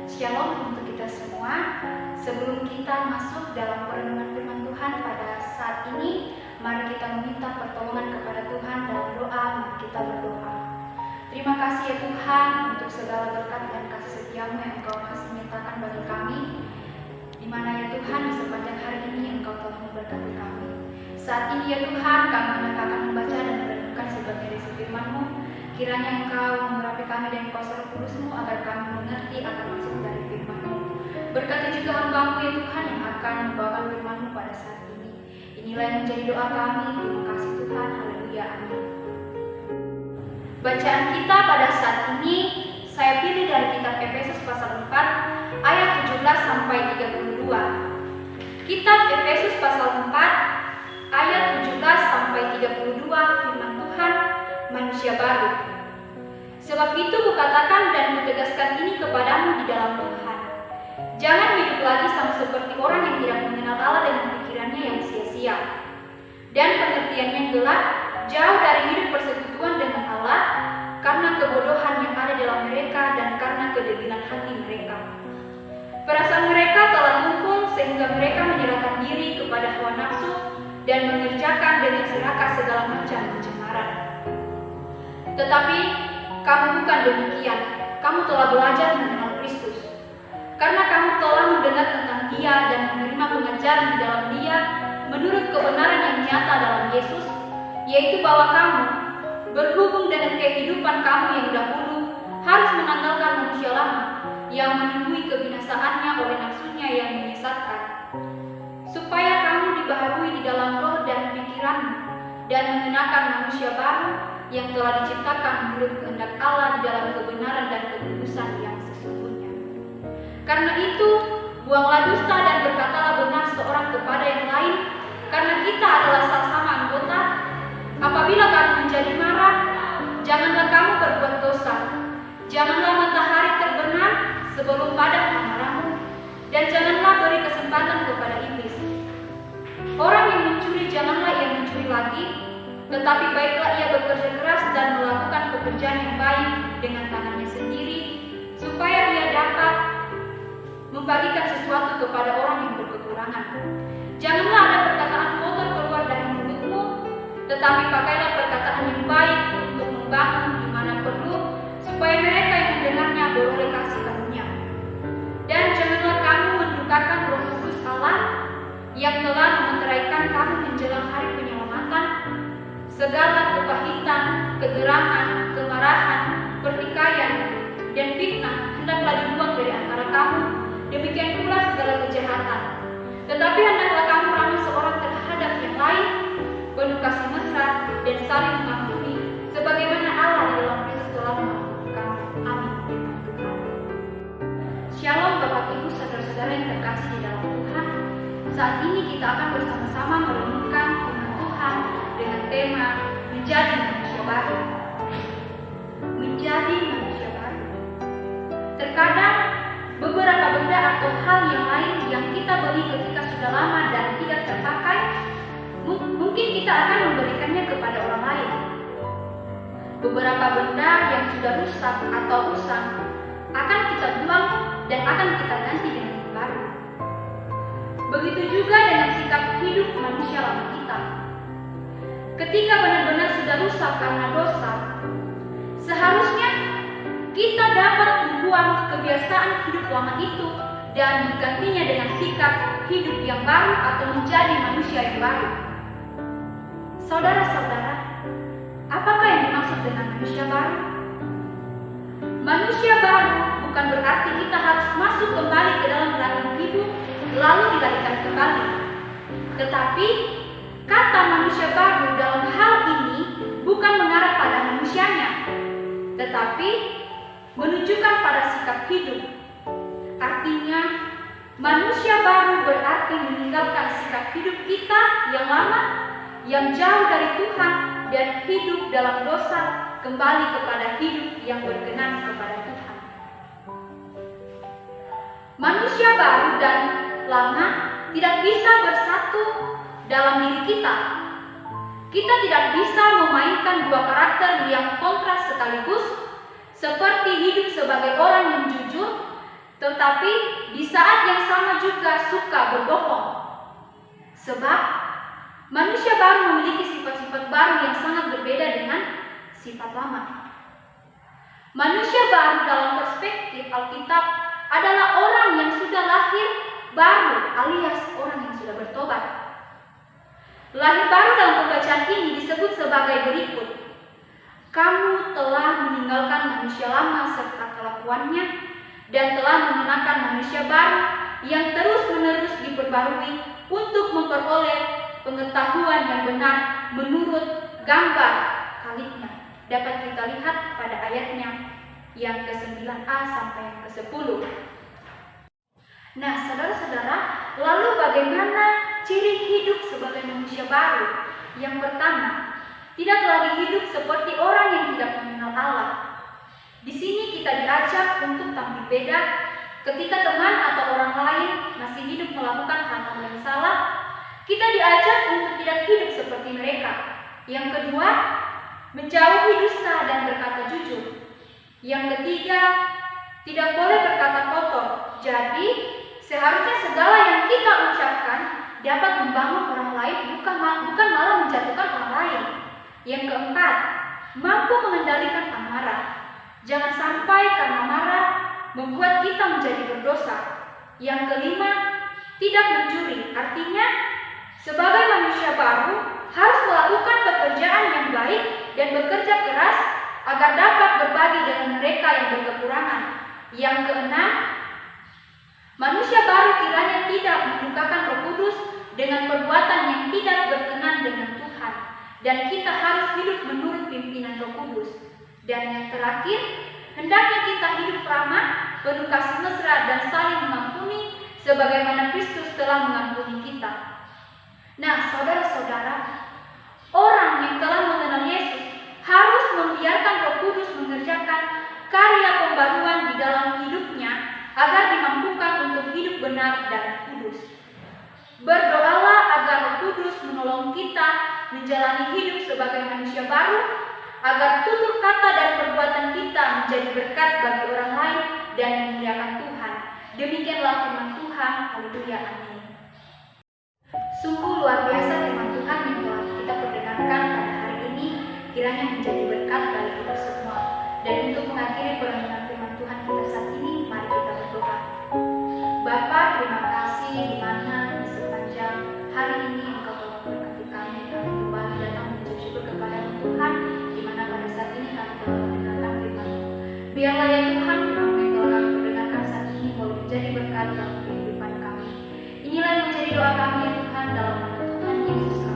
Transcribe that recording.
Shalom untuk kita semua. Sebelum kita masuk dalam perenungan firman Tuhan pada saat ini, mari kita meminta pertolongan kepada Tuhan dalam doa. Mari kita berdoa. Terima kasih ya Tuhan untuk segala berkat dan kasih setiamu yang Engkau masih nyatakan bagi kami, di mana ya Tuhan di sepanjang hari ini Engkau telah memberkati kami. Saat ini ya Tuhan, kami akan membaca dan merenungkan sebagai isi firman-Mu. Kiranya Engkau mengurapi kami dan kuasa Roh Kudus-Mu agar kami mengerti akan maksud dari firman-Mu. Berkati juga hamba-Mu ya Tuhan yang akan membawakan firman-Mu pada saat ini. Inilah yang menjadi doa kami. Terima kasih Tuhan. Haleluya. Amin. Bacaan kita pada saat ini saya pilih dari kitab Efesus pasal 4 ayat 17 sampai 32. Kitab Efesus pasal 4 ayat 17 sampai 32 firman Tuhan, manusia baru. Sebab itu kukatakan dan kutegaskan ini kepadamu di dalam Tuhan. Jangan hidup lagi sama seperti orang yang tidak mengenal Allah dengan pikirannya yang sia-sia dan pengertiannya gelap, jauh dari hidup persekutuan dengan Allah karena kebodohan yang ada dalam mereka dan karena kedegilan hati mereka. Perasaan mereka telah tumpul sehingga mereka menyerahkan diri kepada hawa nafsu dan mengerjakan dengan serakah segala macam pencemaran. Tetapi kamu bukan demikian. Kamu telah belajar mengenal Kristus. Karena kamu telah mendengar tentang Dia dan menerima pengajaran di dalam Dia menurut kebenaran yang nyata dalam Yesus, yaitu bahwa kamu berhubung dengan kehidupan kamu yang dahulu harus menanggalkan manusia lama yang menunggui kebinasaannya oleh nafsunya yang menyesatkan, supaya kamu dibaharui di dalam roh dan pikiranmu dan mengenakan manusia baru yang telah diciptakan menurut kehendak Allah di dalam kebenaran dan kekudusan yang sesungguhnya. Karena itu, buanglah dusta dan berkatalah benar seorang kepada yang lain, karena kita adalah sama-sama anggota. Apabila kamu menjadi marah, janganlah kamu berbuat dosa. Janganlah matahari terbenam sebelum padam amarahmu, dan janganlah beri kesempatan kepada iblis. Orang yang mencuri janganlah ia mencuri lagi, tetapi baiklah ia bekerja keras dan melakukan pekerjaan yang baik dengan tangannya sendiri, supaya ia dapat membagikan sesuatu kepada orang yang berkekurangan. Janganlah ada perkataan kotor keluar dari mulutmu, tetapi pakailah perkataan yang baik untuk membangun di mana perlu, supaya mereka yang mendengarnya beroleh kasih karunia. Dan janganlah kamu mendukakan Roh Kudus Allah yang telah mementeraikan kamu menjelang hari penyelamatan. Segala kepahitan, kegerangan, kemarahan, pertikaian, dan fitnah hendaklah dibuang dari antara kamu. Demikian pula segala kejahatan. Tetapi hendaklah kamu ramah seorang terhadap yang lain, penuh kasih mesra dan saling mengampuni, sebagaimana Allah di dalam Kristus telah mengampuni kamu. Amin. Shalom Bapak Ibu saudara-saudara yang terkasih di dalam Tuhan. Saat ini kita akan bersama-sama merenungkan firman Tuhan dengan tema menjadi manusia baru. Menjadi manusia baru. Terkadang beberapa benda atau hal yang lain yang kita beli ketika sudah lama dan tidak terpakai, mungkin kita akan memberikannya kepada orang lain. Beberapa benda yang sudah rusak atau usang akan kita buang dan akan kita ganti dengan yang baru. Begitu juga dengan sikap hidup manusia lama kita. Ketika benar-benar sudah rusak karena dosa, seharusnya kita dapat membuang kebiasaan hidup lama itu dan menggantinya dengan sikap hidup yang baru atau menjadi manusia yang baru. Saudara-saudara, apakah yang dimaksud dengan manusia baru? Manusia baru bukan berarti kita harus masuk kembali ke dalam rahim hidup lalu dilahirkan kembali. Tetapi kata manusia baru dalam hal ini bukan mengarah pada manusianya, tetapi menunjukkan pada sikap hidup. Artinya, manusia baru berarti meninggalkan sikap hidup kita yang lama, yang jauh dari Tuhan dan hidup dalam dosa, kembali kepada hidup yang berkenan kepada Tuhan. Manusia baru dan lama tidak bisa bersatu dalam diri kita. Kita tidak bisa memainkan dua karakter yang kontras sekaligus, seperti hidup sebagai orang yang jujur tetapi di saat yang sama juga suka berbohong. Sebab manusia baru memiliki sifat-sifat baru yang sangat berbeda dengan sifat lama. Manusia baru dalam perspektif Alkitab adalah orang yang sudah lahir baru, alias orang yang sudah bertobat. Lahir baru dalam pembacaan ini disebut sebagai berikut. Kamu telah meninggalkan manusia lama serta kelakuannya dan telah mengenakan manusia baru yang terus-menerus diperbarui untuk memperoleh pengetahuan yang benar menurut gambar Khalidnya. Dapat kita lihat pada ayatnya yang ke-9a sampai yang ke-10. Nah, saudara-saudara, lalu bagaimana ciri hidup sebagai manusia baru? Yang pertama, tidak lagi hidup seperti orang yang tidak mengenal Allah. Di sini kita diajak untuk tampil beda ketika teman atau orang lain masih hidup melakukan hal-hal yang salah. Kita diajak untuk tidak hidup seperti mereka. Yang kedua, menjauhi dusta dan berkata jujur. Yang ketiga, tidak boleh berkata kotor. Jadi, seharusnya segala yang kita ucapkan dapat membangun orang lain, bukan malah menjatuhkan orang lain. Yang keempat, mampu mengendalikan amarah. Jangan sampai karena marah membuat kita menjadi berdosa. Yang kelima, tidak mencuri. Artinya, sebagai manusia baru harus melakukan pekerjaan yang baik dan bekerja keras agar dapat berbagi dengan mereka yang berkekurangan. Yang keenam, manusia baru kiranya tidak mendukakan Roh Kudus dengan perbuatan yang tidak berkenan dengan Tuhan, dan kita harus hidup menurut pimpinan Roh Kudus. Dan yang terakhir, hendaknya kita hidup ramah, penuh kasih mesra dan saling mengampuni sebagaimana Kristus telah mengampuni kita. Nah, saudara-saudara, orang yang telah mengenal Yesus harus membiarkan Roh Kudus mengerjakan karya pembaruan di dalam hidupnya agar dimampukan untuk hidup benar dan kudus. Berdoalah agar Roh Kudus menolong kita menjalani hidup sebagai manusia baru, agar tutur kata dan perbuatan kita menjadi berkat bagi orang lain dan memuliakan Tuhan. Demikianlah firman Tuhan. Haleluya, amin. Sungguh luar biasa firman Tuhan yang telah kita perdengarkan pada hari ini, kiranya menjadi berkat bagi kita semua. Dan untuk mengakhiri perenungan firman Tuhan kita saat ini, mari kita berdoa. Bapa, terima kasih di mana di sepanjang hari ini Engkau telah memberkati kami. Kami kembali datang mengucap syukur kepada Tuhan, di mana pada saat ini kami telah mendengarkan firman-Mu. Biarlah ya Tuhan, firman yang telah kami perdengarkan saat ini boleh menjadi berkat dalam kehidupan kami. Inilah yang menjadi doa kami ya Tuhan, dalam nama Tuhan Yesus.